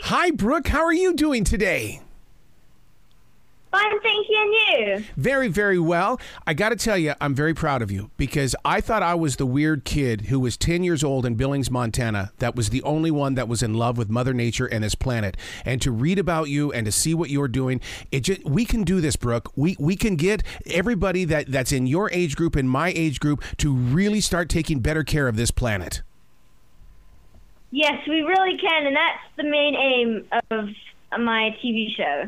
Hi, Brooke. How are you doing today? Fine, thank you, and you? Very, very well. I got to tell you, I'm very proud of you because I thought I was the weird kid who was 10 years old in Billings, Montana, that was the only one that was in love with Mother Nature and this planet. And to read about you and to see what you're doing, we can do this, Brooke. We can get everybody that's in your age group and my age group to really start taking better care of this planet. Yes, we really can, and that's the main aim of my TV show.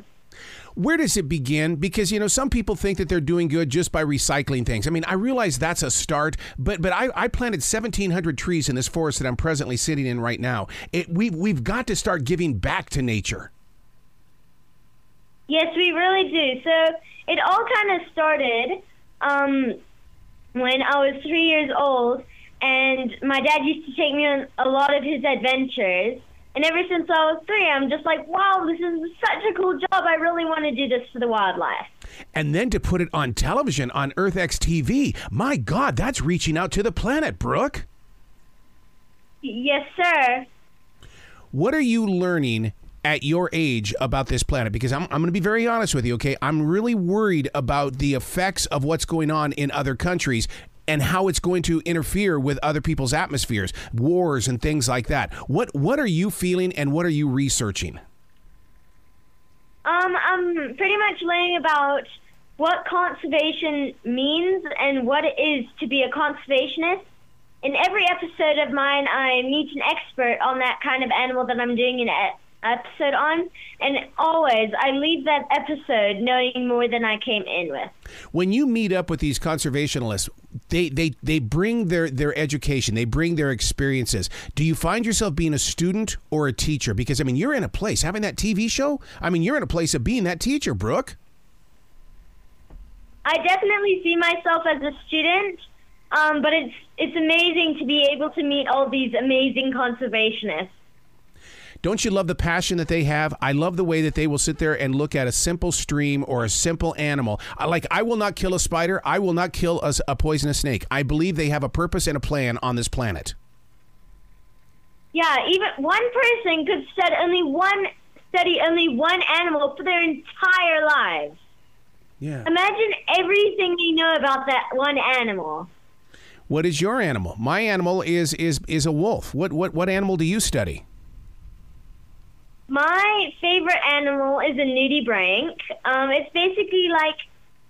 Where does it begin? Because, some people think that they're doing good just by recycling things. I mean, I realize that's a start, but I planted 1,700 trees in this forest that I'm presently sitting in right now. We've got to start giving back to nature. Yes, we really do. So it all kind of started when I was 3 years old, and my dad used to take me on a lot of his adventures. And ever since I was 3, I'm just like, wow, this is such a cool job. I really want to do this for the wildlife. And then to put it on television on EarthXTV, my God, that's reaching out to the planet, Brooke. Yes, sir. What are you learning at your age about this planet? Because I'm going to be very honest with you, okay? I'm really worried about the effects of what's going on in other countries and how it's going to interfere with other people's atmospheres, wars and things like that. What are you feeling and what are you researching? I'm pretty much learning about what conservation means and what it is to be a conservationist. In every episode of mine, I meet an expert on that kind of animal that I'm doing an episode on, and always I leave that episode knowing more than I came in with. When you meet up with these conservationists, they bring their education, they bring their experiences. Do you find yourself being a student or a teacher? Because, I mean, you're in a place, having that TV show, I mean, you're in a place of being that teacher, Brooke. I definitely see myself as a student, but it's amazing to be able to meet all these amazing conservationists. Don't you love the passion that they have? I love the way that they will sit there and look at a simple stream or a simple animal. I will not kill a spider. I will not kill a poisonous snake. I believe they have a purpose and a plan on this planet. Yeah, even one person could study only one animal for their entire lives. Yeah. Imagine everything they know about that one animal. What is your animal? My animal is a wolf. What animal do you study? My favorite animal is a nudibranch. It's basically like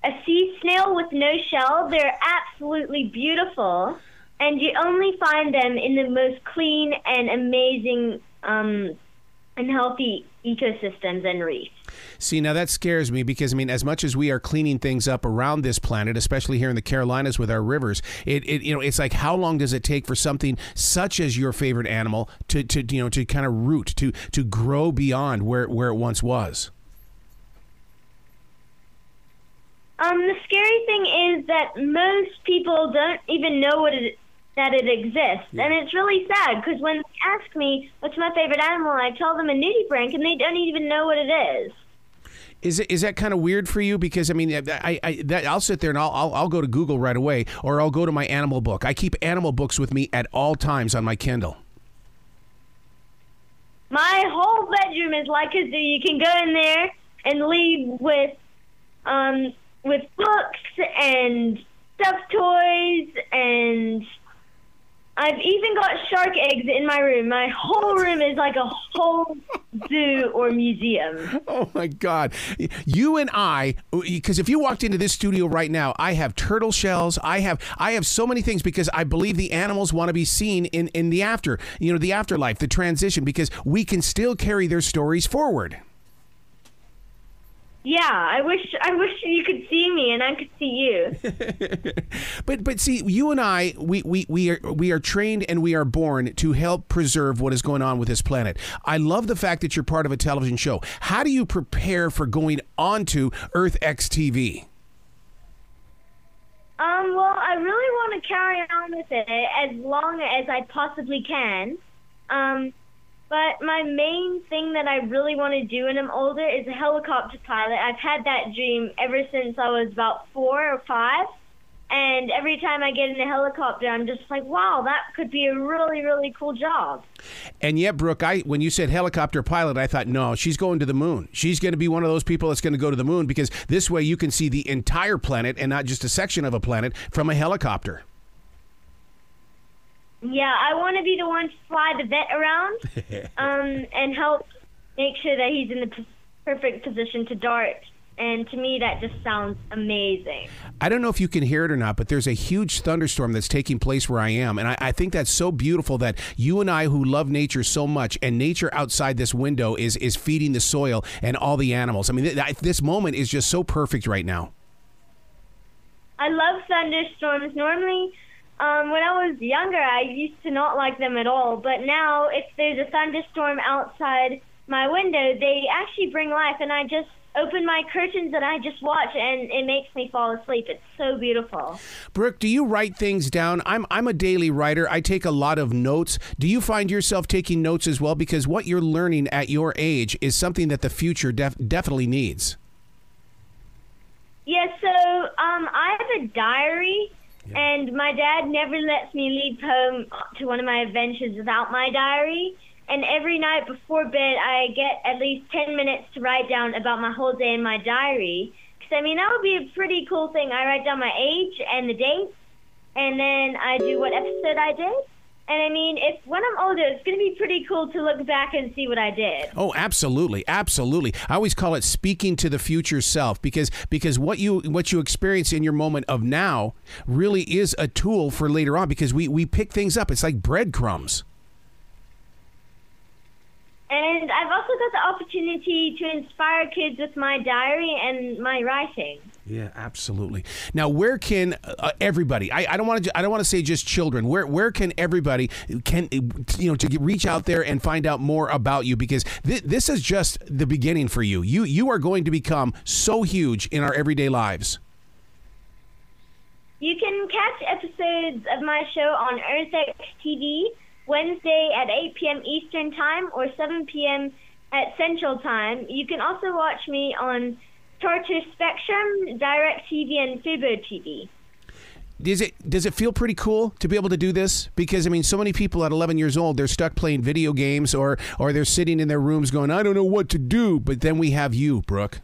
a sea snail with no shell. They're absolutely beautiful, and you only find them in the most clean and amazing and healthy ecosystems and reefs. See, now that scares me because, I mean, as much as we are cleaning things up around this planet, especially here in the Carolinas with our rivers, it's like, how long does it take for something such as your favorite animal to kind of root, to grow beyond where it once was? The scary thing is that most people don't even know that it exists. Yeah. And it's really sad because when they ask me what's my favorite animal, I tell them a nudibranch, and they don't even know what it is. Is that kind of weird for you? Because, I mean, I'll sit there and I'll go to Google right away, or I'll go to my animal book. I keep animal books with me at all times on my Kindle. My whole bedroom is like a zoo. You can go in there and leave with books and stuffed toys, and I've even got shark eggs in my room. My whole room is like a whole zoo or museum. Oh, my God. You and I, because if you walked into this studio right now, I have turtle shells. I have so many things because I believe the animals want to be seen in the the afterlife, the transition, because we can still carry their stories forward. Yeah, I wish you could see me and I could see you. But see, you and I, we are trained and we are born to help preserve what is going on with this planet. I love the fact that you're part of a television show. How do you prepare for going on to EarthXTV? Well, I really want to carry on with it as long as I possibly can. But my main thing that I really want to do when I'm older is a helicopter pilot. I've had that dream ever since I was about 4 or 5. And every time I get in a helicopter, I'm just like, wow, that could be a really, really cool job. And yet, Brooke, when you said helicopter pilot, I thought, no, she's going to the moon. She's going to be one of those people that's going to go to the moon, because this way you can see the entire planet and not just a section of a planet from a helicopter. Yeah, I want to be the one to fly the vet around and help make sure that he's in the perfect position to dart. And to me, that just sounds amazing. I don't know if you can hear it or not, but there's a huge thunderstorm that's taking place where I am. And I think that's so beautiful that you and I, who love nature so much, and nature outside this window is feeding the soil and all the animals. I mean, this moment is just so perfect right now. I love thunderstorms. Normally, when I was younger, I used to not like them at all. But now, if there's a thunderstorm outside my window, they actually bring life. And I just open my curtains and I just watch, and it makes me fall asleep. It's so beautiful. Brooke, do you write things down? I'm a daily writer. I take a lot of notes. Do you find yourself taking notes as well? Because what you're learning at your age is something that the future definitely needs. Yes, so I have a diary, and my dad never lets me leave home to one of my adventures without my diary. And every night before bed, I get at least 10 minutes to write down about my whole day in my diary. Because, I mean, that would be a pretty cool thing. I write down my age and the date, and then I do what episode I did. And, I mean, when I'm older, it's going to be pretty cool to look back and see what I did. Oh, absolutely. Absolutely. I always call it speaking to the future self, because what you experience in your moment of now really is a tool for later on, because we pick things up. It's like breadcrumbs. And I've also got the opportunity to inspire kids with my diary and my writing. Yeah, absolutely. Now, where can everybody? I don't want to say just children. Where can everybody to reach out there and find out more about you? Because this is just the beginning for you. You are going to become so huge in our everyday lives. You can catch episodes of my show on EarthXTV Wednesday at 8 p.m. Eastern Time or 7 p.m. at Central Time. You can also watch me on Charter Spectrum, DirecTV, and Fubo TV. Does it feel pretty cool to be able to do this? Because, I mean, so many people at 11 years old, they're stuck playing video games or they're sitting in their rooms going, I don't know what to do. But then we have you, Brooke.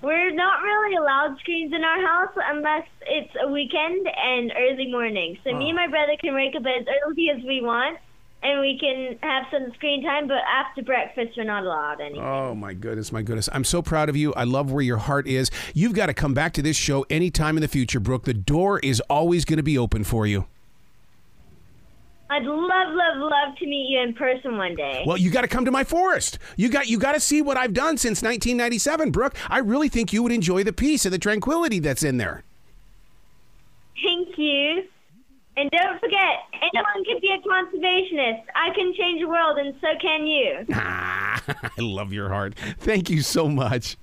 We're not really allowed screens in our house unless it's a weekend and early morning. So me and my brother can wake up as early as we want, and we can have some screen time, but after breakfast, we're not allowed anything. Oh, my goodness, my goodness. I'm so proud of you. I love where your heart is. You've got to come back to this show anytime in the future, Brooke. The door is always going to be open for you. I'd love to meet you in person one day. Well, you got to come to my forest. You got to see what I've done since 1997, Brooke. I really think you would enjoy the peace and the tranquility that's in there. Thank you. And don't forget, anyone can be a conservationist. I can change the world, and so can you. I love your heart. Thank you so much.